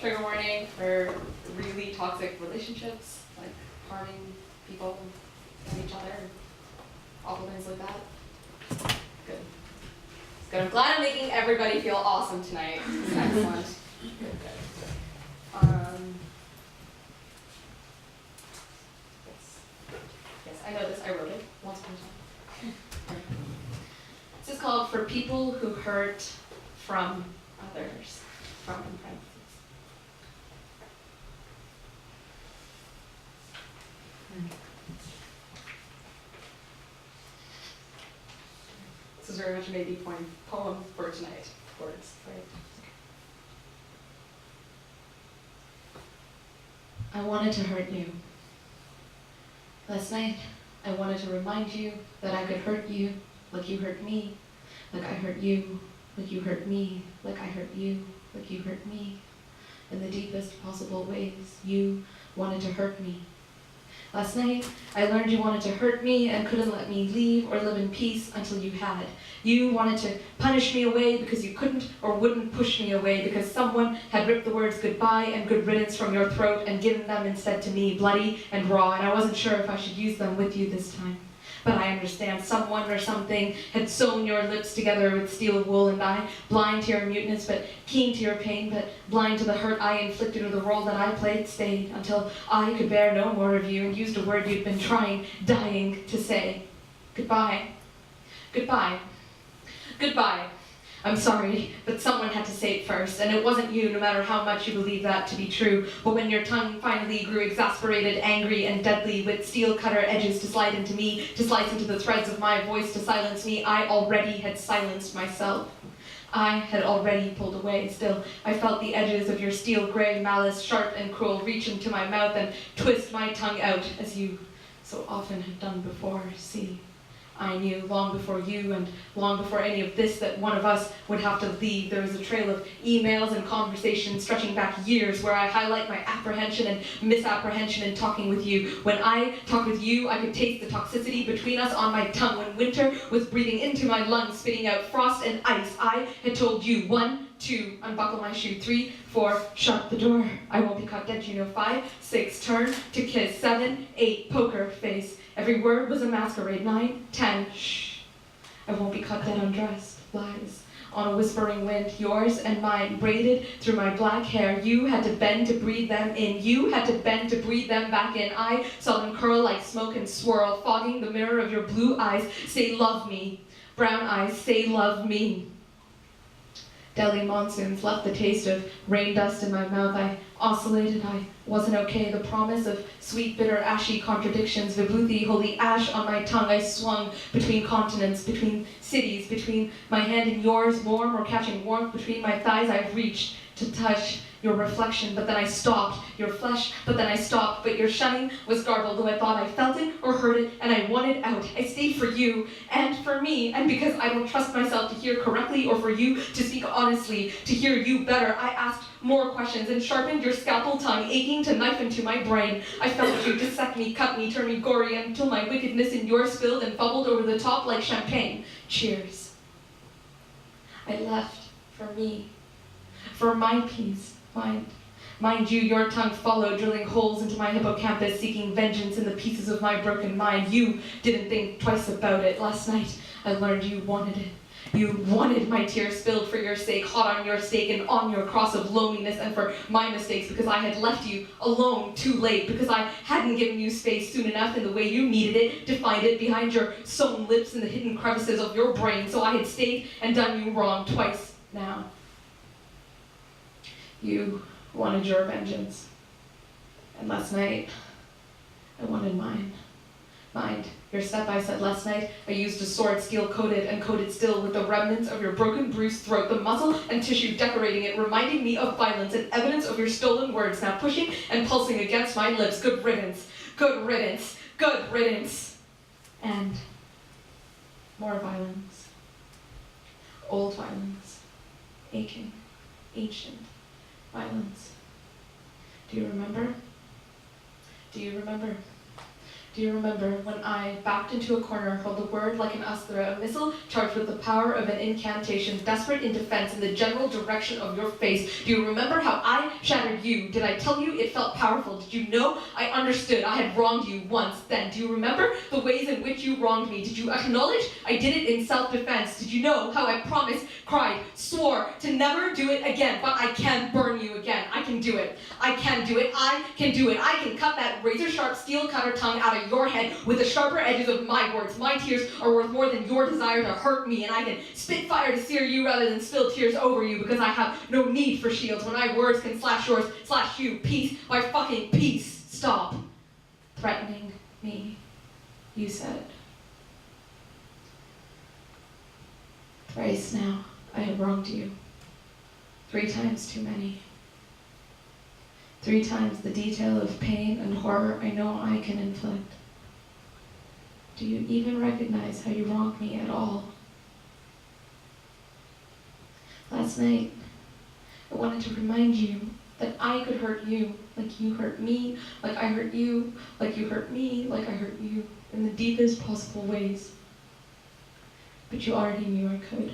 trigger warning for really toxic relationships, like harming people and each other, awful things like that. Good. It's good. I'm glad I'm making everybody feel awesome tonight. It's excellent. Good. Yes, I know this. I wrote it once upon a time. This is called For People Who Hurt from Others. From in parentheses. This is very much a maybe poem for tonight. Words, right? I wanted to hurt you. Last night, I wanted to remind you that I could hurt you like you hurt me, like I hurt you, like you hurt me, like I hurt you, like you hurt me. In the deepest possible ways, you wanted to hurt me. Last night, I learned you wanted to hurt me and couldn't let me leave or live in peace until you had. You wanted to punish me away because you couldn't or wouldn't push me away because someone had ripped the words goodbye and good riddance from your throat and given them instead to me, bloody and raw, and I wasn't sure if I should use them with you this time. But I understand someone or something had sewn your lips together with steel wool, and I, blind to your muteness, but keen to your pain, but blind to the hurt I inflicted or the role that I played, stayed until I could bear no more of you and used a word you'd been trying, dying to say. Goodbye. Goodbye. Goodbye. I'm sorry, but someone had to say it first, and it wasn't you, no matter how much you believe that to be true. But when your tongue finally grew exasperated, angry, and deadly, with steel cutter edges to slide into me, to slice into the threads of my voice, to silence me, I already had silenced myself. I had already pulled away. Still, I felt the edges of your steel gray malice, sharp and cruel, reach into my mouth and twist my tongue out, as you so often have done before. See, I knew long before you and long before any of this that one of us would have to leave. There was a trail of emails and conversations stretching back years where I highlight my apprehension and misapprehension in talking with you. When I talked with you, I could taste the toxicity between us on my tongue. When winter was breathing into my lungs, spitting out frost and ice, I had told you 1, 2, unbuckle my shoe, 3, 4, shut the door. I won't be caught dead, you know. 5, 6, turn to kiss. 7, 8, poker face. Every word was a masquerade. 9, 10, shh. I won't be caught dead undressed. Lies on a whispering wind, yours and mine, braided through my black hair. You had to bend to breathe them in. You had to bend to breathe them back in. I saw them curl like smoke and swirl, fogging the mirror of your blue eyes. Say, love me. Brown eyes, say, love me. Delhi monsoons left the taste of rain dust in my mouth. I oscillated, I wasn't okay. The promise of sweet, bitter, ashy contradictions, vibhuti, holy ash on my tongue. I swung between continents, between cities, between my hand and yours, warm or catching warmth between my thighs. I reached to touch your reflection, but then I stopped. Your flesh, but then I stopped. But your shunning was garbled, though I thought I felt it or heard it, and I wanted out. I stayed for you and for me, and because I don't trust myself to hear correctly or for you to speak honestly, to hear you better, I asked more questions and sharpened your scalpel tongue, aching to knife into my brain. I felt you dissect me, cut me, turn me gory until my wickedness in yours spilled and bubbled over the top like champagne. Cheers. I left for me, for my peace. Mind you, your tongue followed, drilling holes into my hippocampus, seeking vengeance in the pieces of my broken mind. You didn't think twice about it. Last night, I learned you wanted it. You wanted my tears spilled for your sake, hot on your stake and on your cross of loneliness, and for my mistakes, because I had left you alone too late, because I hadn't given you space soon enough in the way you needed it, to find it behind your sewn lips in the hidden crevices of your brain. So I had stayed and done you wrong twice now. You wanted your vengeance. And last night, I wanted mine. Mind, your step I said last night, I used a sword steel-coated and coated still with the remnants of your broken, bruised throat, the muscle and tissue decorating it, reminding me of violence and evidence of your stolen words, now pushing and pulsing against my lips. Good riddance, good riddance, good riddance. And more violence. Old violence. Aching, ancient violence. Do you remember? Do you remember? Do you remember when I, backed into a corner, hurled a word like an astra, a missile charged with the power of an incantation, desperate in defense in the general direction of your face? Do you remember how I shattered you? Did I tell you it felt powerful? Did you know I understood I had wronged you once then? Do you remember the ways in which you wronged me? Did you acknowledge I did it in self-defense? Did you know how I promised, cried, swore to never do it again? But I can burn you again. I can do it. I can do it. I can do it. I can cut that razor-sharp steel cutter tongue out of your head with the sharper edges of my words. My tears are worth more than your desire to hurt me, and I can spit fire to sear you rather than spill tears over you, because I have no need for shields when my words can slash yours, slash you. Peace, my fucking peace. Stop threatening me, you said. Thrice now I have wronged you. 3 times too many. 3 times the detail of pain and horror I know I can inflict. Do you even recognize how you wronged me at all? Last night, I wanted to remind you that I could hurt you like you hurt me, like I hurt you, like you hurt me, like I hurt you, in the deepest possible ways. But you already knew I could.